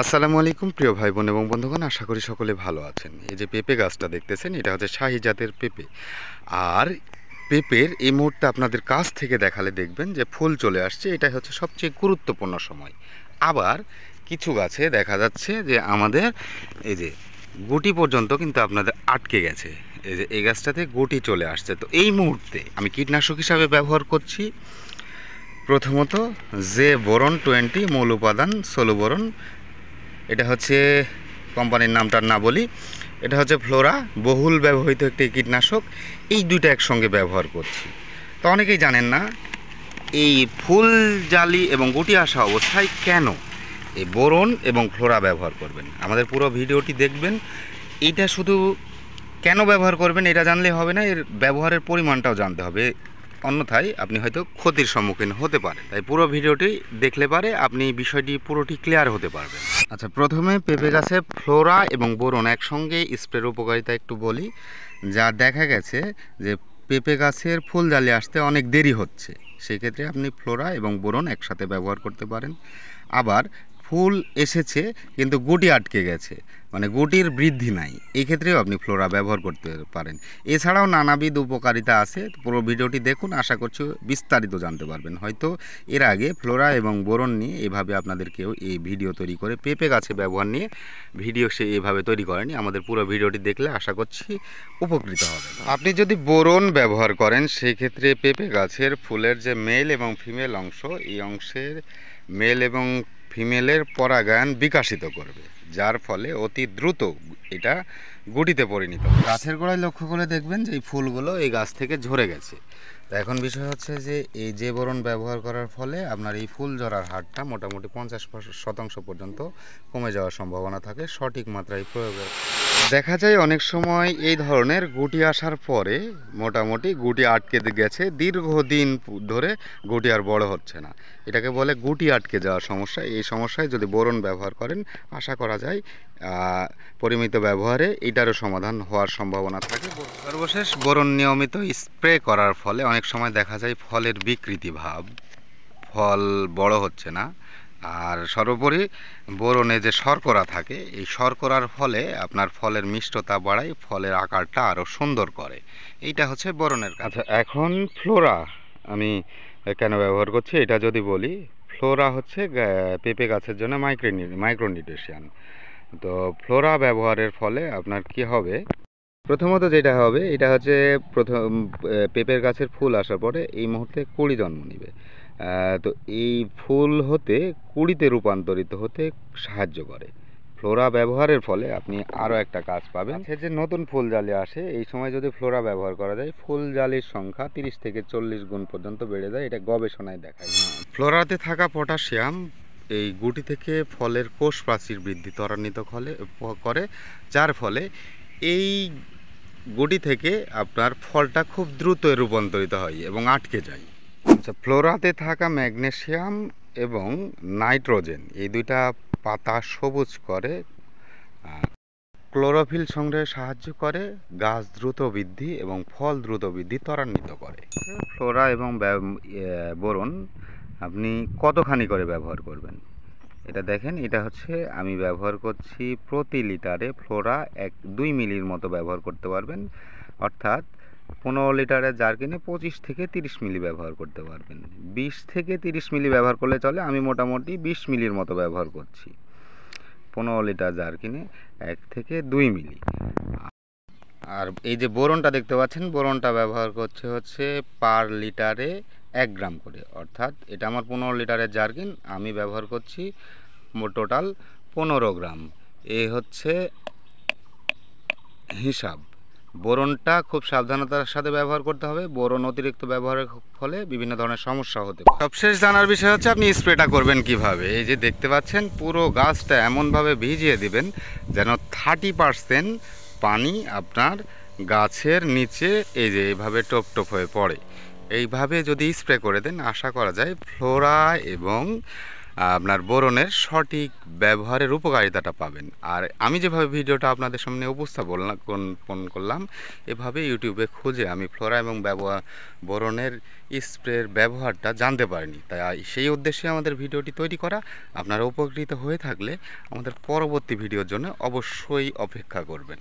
আসসালামু আলাইকুম প্রিয় ভাই বোন এবং বন্ধুগণ, আশা করি সকলে ভালো আছেন। এই যে পেঁপে গাছটা দেখতেছেন, এটা হচ্ছে শাহী জাতের পেঁপে। আর পেঁপের এই মুহূর্তে আপনাদের কাছ থেকে দেখালে দেখবেন যে ফুল চলে আসছে। এটা হচ্ছে সবচেয়ে গুরুত্বপূর্ণ সময়। আবার কিছু গাছে দেখা যাচ্ছে যে আমাদের এই যে গুটি পর্যন্ত কিন্তু আপনাদের আটকে গেছে। এই যে এই গাছটাতে গুটি চলে আসছে। তো এই মুহূর্তে আমি কীটনাশক হিসাবে ব্যবহার করছি প্রথমত যে বোরন 20 মূল উপাদান ষোলো বোরন। এটা হচ্ছে কোম্পানির নামটার না বলি, এটা হচ্ছে ফ্লোরা, বহুল ব্যবহৃত একটি কীটনাশক। এই দুইটা একসঙ্গে ব্যবহার করছি। তো অনেকেই জানেন না এই ফুল জালি এবং গুটি আসা অবস্থায় কেন এই বোরন এবং ফ্লোরা ব্যবহার করবেন। আমাদের পুরো ভিডিওটি দেখবেন। এইটা শুধু কেন ব্যবহার করবেন এটা জানলে হবে না, এর ব্যবহারের পরিমাণটাও জানতে হবে, অন্যথায় আপনি হয়তো ক্ষতির সম্মুখীন হতে পারেন। তাই পুরো ভিডিওটি দেখলে পারে আপনি বিষয়টি পুরোটি ক্লিয়ার হতে পারবেন। আচ্ছা, প্রথমে পেঁপে গাছে ফ্লোরা এবং বোরন একসঙ্গে স্প্রের উপকারিতা একটু বলি। যা দেখা গেছে যে পেঁপে গাছের ফুল জালি আসতে অনেক দেরি হচ্ছে, সেক্ষেত্রে আপনি ফ্লোরা এবং বোরন একসাথে ব্যবহার করতে পারেন। আবার ফুল এসেছে কিন্তু গুটি আটকে গেছে, মানে গুটির বৃদ্ধি নাই, এই ক্ষেত্রেও আপনি ফ্লোরা ব্যবহার করতে পারেন। এছাড়াও নানাবিধ উপকারিতা আছে। পুরো ভিডিওটি দেখুন, আশা করছি বিস্তারিত জানতে পারবেন। হয়তো এর আগে ফ্লোরা এবং বোরন নিয়ে এভাবে আপনাদেরকেও এই ভিডিও তৈরি করে পেঁপে গাছে ব্যবহার নিয়ে ভিডিও সে এভাবে তৈরি করেনি। আমাদের পুরো ভিডিওটি দেখলে আশা করছি উপকৃত হবে। আপনি যদি বোরন ব্যবহার করেন সেই ক্ষেত্রে পেঁপে গাছের ফুলের যে মেল এবং ফিমেল অংশ, এই অংশের মেল এবং ফিমেলের পরাগায়ন বিকশিত করবে, যার ফলে অতি দ্রুত এটা গুটিতে পরিণত। গাছের গোড়ায় লক্ষ্য করে দেখবেন যে এই ফুলগুলো এই গাছ থেকে ঝরে গেছে। তো এখন বিষয় হচ্ছে যে এই যে বোরন ব্যবহার করার ফলে আপনার এই ফুল ঝরার হারটা মোটামুটি 50% পর্যন্ত কমে যাওয়ার সম্ভাবনা থাকে সঠিক মাত্রায় প্রয়োগের। দেখা যায় অনেক সময় এই ধরনের গুটি আসার পরে মোটামুটি গুটি আটকে গেছে, দীর্ঘদিন ধরে গুটি আর বড় হচ্ছে না। এটাকে বলে গুটি আটকে যাওয়ার সমস্যা। এই সমস্যায় যদি বোরন ব্যবহার করেন আশা করা যায় পরিমিত ব্যবহারে এটারও সমাধান হওয়ার সম্ভাবনা থাকে। সর্বশেষ, বোরন নিয়মিত স্প্রে করার ফলে অনেক সময় দেখা যায় ফলের বিকৃতি ভাব, ফল বড় হচ্ছে না। আর সর্বোপরি বোরনে যে শর্করা থাকে, এই শর্করার ফলে আপনার ফলের মিষ্টতা বাড়ায়, ফলের আকারটা আরও সুন্দর করে। এইটা হচ্ছে বোরনের কাজ। আচ্ছা, এখন ফ্লোরা আমি কেন ব্যবহার করছি এটা যদি বলি, ফ্লোরা হচ্ছে পেঁপে গাছের জন্য মাইক্রোনিউট্রিশন। তো ফ্লোরা ব্যবহারের ফলে আপনার কি হবে, প্রথমত যেটা হবে এটা হচ্ছে পেঁপের গাছের ফুল আসার পরে এই মুহূর্তে কুড়ি জন্ম নেবে। তো এই ফুল হতে কুড়িতে রূপান্তরিত হতে সাহায্য করে। ফ্লোরা ব্যবহারের ফলে আপনি আরও একটা কাজ পাবেন, সে যে নতুন ফুল জালি আসে এই সময় যদি ফ্লোরা ব্যবহার করা যায়, ফুল জালির সংখ্যা 30 থেকে 40 গুণ পর্যন্ত বেড়ে যায়। এটা গবেষণায় দেখায়। ফ্লোরাতে থাকা পটাশিয়াম এই গুটি থেকে ফলের কোষ প্রাচীর বৃদ্ধি ত্বরান্বিত করে, যার ফলে এই গুটি থেকে আপনার ফলটা খুব দ্রুত রূপান্তরিত হয় এবং আটকে যায়। আচ্ছা, ফ্লোরাতে থাকা ম্যাগনেসিয়াম এবং নাইট্রোজেন এই দুইটা পাতা সবুজ করে, ক্লোরোফিল সংগ্রহে সাহায্য করে, গাছ দ্রুত বৃদ্ধি এবং ফল দ্রুত বৃদ্ধি ত্বরান্বিত করে। ফ্লোরা এবং বোরন আপনি কতখানি করে ব্যবহার করবেন এটা দেখেন। এটা হচ্ছে আমি ব্যবহার করছি প্রতি লিটারে ফ্লোরা 2 মিলির মতো ব্যবহার করতে পারবেন, অর্থাৎ 15 লিটারের জারকিনে 25 থেকে 30 মিলি ব্যবহার করতে পারবেন। 20 থেকে 30 মিলি ব্যবহার করলে চলে, আমি মোটামুটি 20 মিলির মতো ব্যবহার করছি 15 লিটার জারকিনে 1 থেকে 2 মিলি। আর এই যে বোরনটা দেখতে পাচ্ছেন, বোরনটা ব্যবহার হচ্ছে পার লিটারে 1 গ্রাম করে, অর্থাৎ এটা আমার 15 লিটারের জারকিন, আমি ব্যবহার করছি টোটাল 15 গ্রাম। এই হচ্ছে হিসাব। বোরনটা খুব সাবধানতার সাথে ব্যবহার করতে হবে। বোরন অতিরিক্ত ব্যবহারের ফলে বিভিন্ন ধরনের সমস্যা হতে পারে। সবশেষ জানার বিষয় হচ্ছে আপনি স্প্রেটা করবেন কিভাবে। এই যে দেখতে পাচ্ছেন পুরো গাছটা এমনভাবে ভিজিয়ে দিবেন যেন 30% পানি আপনার গাছের নিচে এই যে এইভাবে টপ টপ হয়ে পড়ে। এইভাবে যদি স্প্রে করে দেন আশা করা যায় ফ্লোরা এবং আপনার বোরনের সঠিক ব্যবহারের উপকারিতাটা পাবেন। আর আমি যেভাবে ভিডিওটা আপনাদের সামনে উপস্থাপন করলাম, এভাবে ইউটিউবে খুঁজে আমি ফ্লোরা এবং বোরনের স্প্রের ব্যবহারটা জানতে পারিনি, তাই সেই উদ্দেশ্যে আমাদের ভিডিওটি তৈরি করা। আপনারা উপকৃত হয়ে থাকলে আমাদের পরবর্তী ভিডিওর জন্য অবশ্যই অপেক্ষা করবেন।